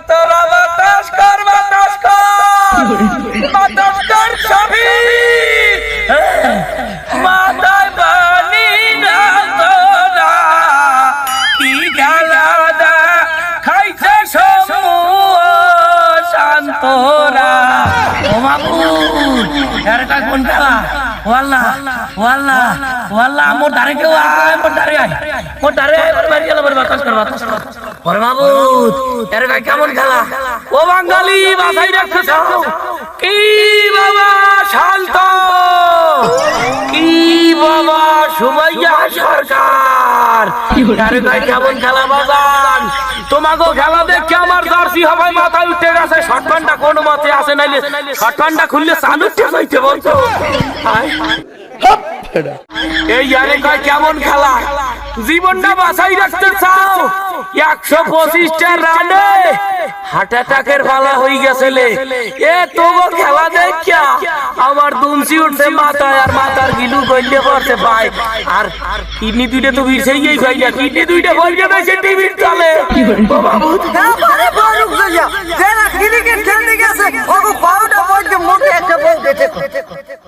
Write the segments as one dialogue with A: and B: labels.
A: তোরা বাতাস কর সবই মাথায় পানি না তোরা কি গালাদা খাইছে সমূহ শান্তরা ও মাবুদ এরটা কোন খেলা ওয়াল্লাহ ওয়াল্লাহ ওয়াল্লাহ মোর ডারে কেউ আয় মোর ডারে বাড়ি গেল বাতাস কর ওরে মাবুদ এরটা কেমন খেলা ও বাঙালি বাসাই রাখছ কি বাবা শান্ত কি বাবা সুমাইয়া সরকার এরটা কেমন খেলা বাজান তোমাকে খেলা দেখে আমার জার্সি হবাই মাথায় উঠে গেছে শটগানটা কোন মতে আসে নাইলে শটগানটা খুললে চালু উঠে যাইতে বলতো এই আরে কয় কেমন খেলা জীবনটা বাঁচাই রাখতে চাও 125টা রানে হার্ট অ্যাটাকের পালা হয়ে গেছিলে এ তবু খেলা দেখা আমার দুমসি উঠছে মাথায় আর মাথার গিলু গইলে পড়ছে ভাই আর কিডনি দুইটা তো বিছেই ভাই না কিডনি দুইটা বলকে দেশে টিভির তলে বাবু
B: আরে বারুক যাইয়া যারা ক্রিকেট খেলতে গেছে ওগো পাউডার বলতে মুখে একটা বল দিতে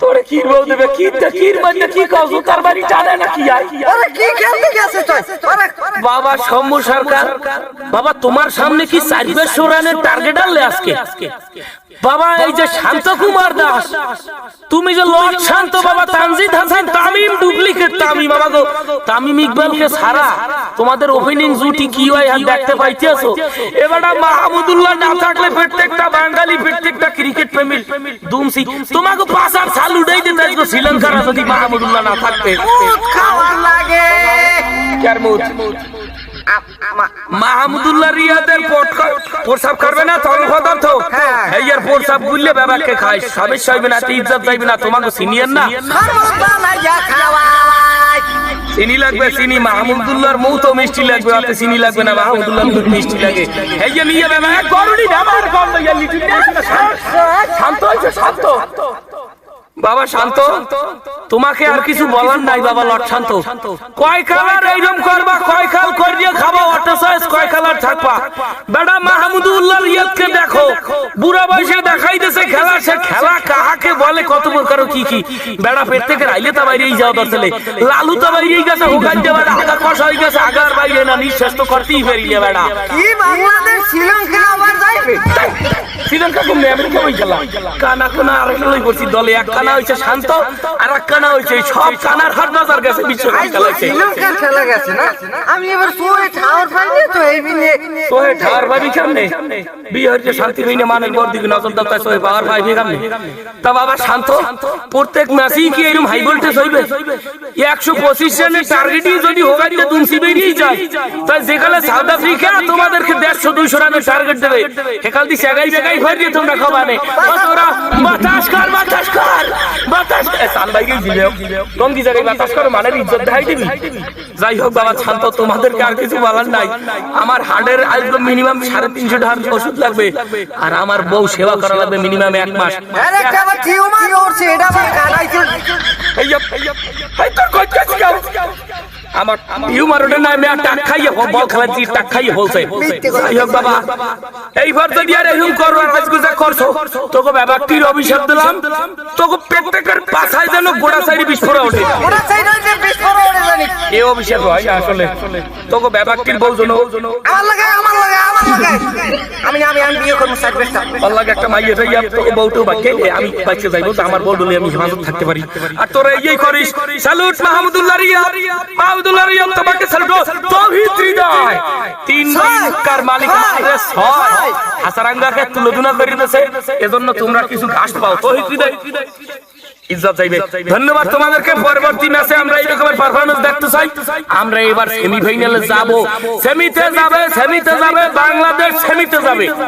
A: তোরে কি বল দেবে কির মানে কি কাজ তার বাড়ি টানে না কি আই
B: আরে কি খেলতে গেছে তুই আরে
A: বাবা শম্ভু সরকার বাবা তোমার সামনে কি 400 রানের টার্গেট আনলে আজকে বাবা এই যে শান্ত কুমার দাস তুমি যে লর্ড শান্ত বাবা তানজিদ হাসান তামিম ডুপ্লিকেট তামিম বাবা গো তামিম ইকবালকে ছাড়া তোমাদের ওপেনিং জুটি কি হয় আর দেখতে পাইতেছো এবারে মাহমুদুল্লাহ না থাকলে প্রত্যেকটা বাঙালি প্রত্যেকটা ক্রিকেট প্রেমী দুমসি তোমাকে পাঁচ আর সাল উড়াই দিতে আজকে শ্রীলঙ্কার যদি মাহমুদুল্লাহ না থাকতে
B: মুখ খাওয়া লাগে
A: কার মুখ মাহমুদুল্লাহ রিয়াদের প্রসাব করবে না তরল পদার্থ এই আর প্রসাব গুললে বাবাকে খায় সমস্যা হইবে না ইজ্জত যাইবে না তোমাকে সিনিয়র না চিনি লাগবে চিনি মাহমুদুল্লাহর মুখ তো মিষ্টি লাগবে ওতে চিনি লাগবে না মাহমুদুল্লাহর মুখ মিষ্টি লাগে এই যে নিয়ে বাবা গরুনি আমার কম লইয়া লিটি শান্ত হইছে শান্ত বাবা শান্ত তোমাকে আর কিছু বলার নাই বাবা লট শান্ত কয় কালার এইরকম করবা কয় কাল করিয়ে খাবা অটো সাইজ কয় কালার থাকবা বেটা মাহমুদুল্লাহ রিয়াদকে দেখো বুড়া বয়সে দেখাইতেছে খেলা সে খেলা কাহাকে বলে কত প্রকার কি কি বেটা পেট থেকে রাইলে তা বাইরেই যাও দরকারে লালু তা বাইরেই গেছে হুকাই দে বেটা আগা কষা হয়ে গেছে আগার বাইরে না নিঃশ্বাস তো করতেই পারিলে বেটা
B: কি বাংলাদেশ শ্রীলঙ্কা আবার যাইবে
A: শ্রীলঙ্কা কম আমেরিকা হই গেল কানা কোনা আর লই করছি দলে এক কানা হইছে শান্ত আর এক কানা হইছে সব কানার হাট বাজার গেছে বিশ্বকাপ খেলাইছে
B: শ্রীলঙ্কা খেলা গেছে না আমি এবার সোয়ে ঠাওয়ার পাইনি তো এই বিনে
A: সোয়ে ঠাওয়ার পাবি কেমনে বিহার যে শান্তি হইনে মানের বড় দিকে নজর দাও তাই সোয়ে পাওয়ার পাইবি কেমনে তা বাবা শান্ত প্রত্যেক ম্যাচেই কি এরকম হাই ভোল্টেজ হইবে 125 রানের টার্গেটই যদি হোগাইতে দুমসি বেরিয়ে যায় তাই যেখানে সাউথ আফ্রিকা তোমাদেরকে 150 200 রানের টার্গেট দেবে সেখান দিয়ে জায়গায় ভরিয়ে তোমরা খাবানে তোরা বাতাস কর বাতাস সাল ভাইকে দিলে কোন কি জায়গায় বাতাস কর মানে ইজ্জত দেখাই দিবি যাই হোক বাবা শান্ত তোমাদেরকে আর কিছু বলার নাই আমার হার্টের একদম মিনিমাম 350 টাকার ওষুধ লাগবে আর আমার বউ সেবা করা লাগবে মিনিমাম 1 মাস
B: আরে একটা টিউমার হচ্ছে এটা আবার কাটাইছে
A: এই তোর কই কাজ কাজ আমার টিউমার ওটা না আমি টাক খাইয়ে বল খেলাচ্ছি টাক খাইয়ে বলছে যাই হোক বাবা এইবার যদি আর এরকম করবার কাজগুলো করছো তোকে ব্যাপারটির অভিশাপ দিলাম তোকে প্রত্যেকের পাছায় যেন গোড়া সাইডে বিস্ফোরণ ওঠে
B: ওরা সাইডে যে বিস্ফোরণ ওঠে জানি
A: এই অভিশাপ হয় না আসলে তোকে ব্যাপারটির বউ জন্য
B: আমার লাগে আমি বিয়ে করব সাইডটা
A: আল্লাহ একটা মাইয়া যাইয়া তোকে বউটো বাকি আমি বাচ্চা যাইবো তো আমার বউ বলে আমি হেফাজত থাকতে পারি আর তোরা এই করিস স্যালুট মাহমুদুল্লাহ রিয়াদ তোমাকে স্যালুট তৌহিদ হৃদয় 3 কার মালিক রে 6 হাসারাঙ্গাকে তুলনা করে দিয়েছে এজন্য তোমরা কিছু ঘাস পাও তৌহিদ হৃদয় ইজ্জত যাইবে ধন্যবাদ তোমাদেরকে পরবর্তী ম্যাচে আমরা এই রকমের পারফরম্যান্স দেখতে চাই আমরা এবার সেমিফাইনালে যাব সেমিতে যাবে বাংলাদেশ সেমিতে যাবে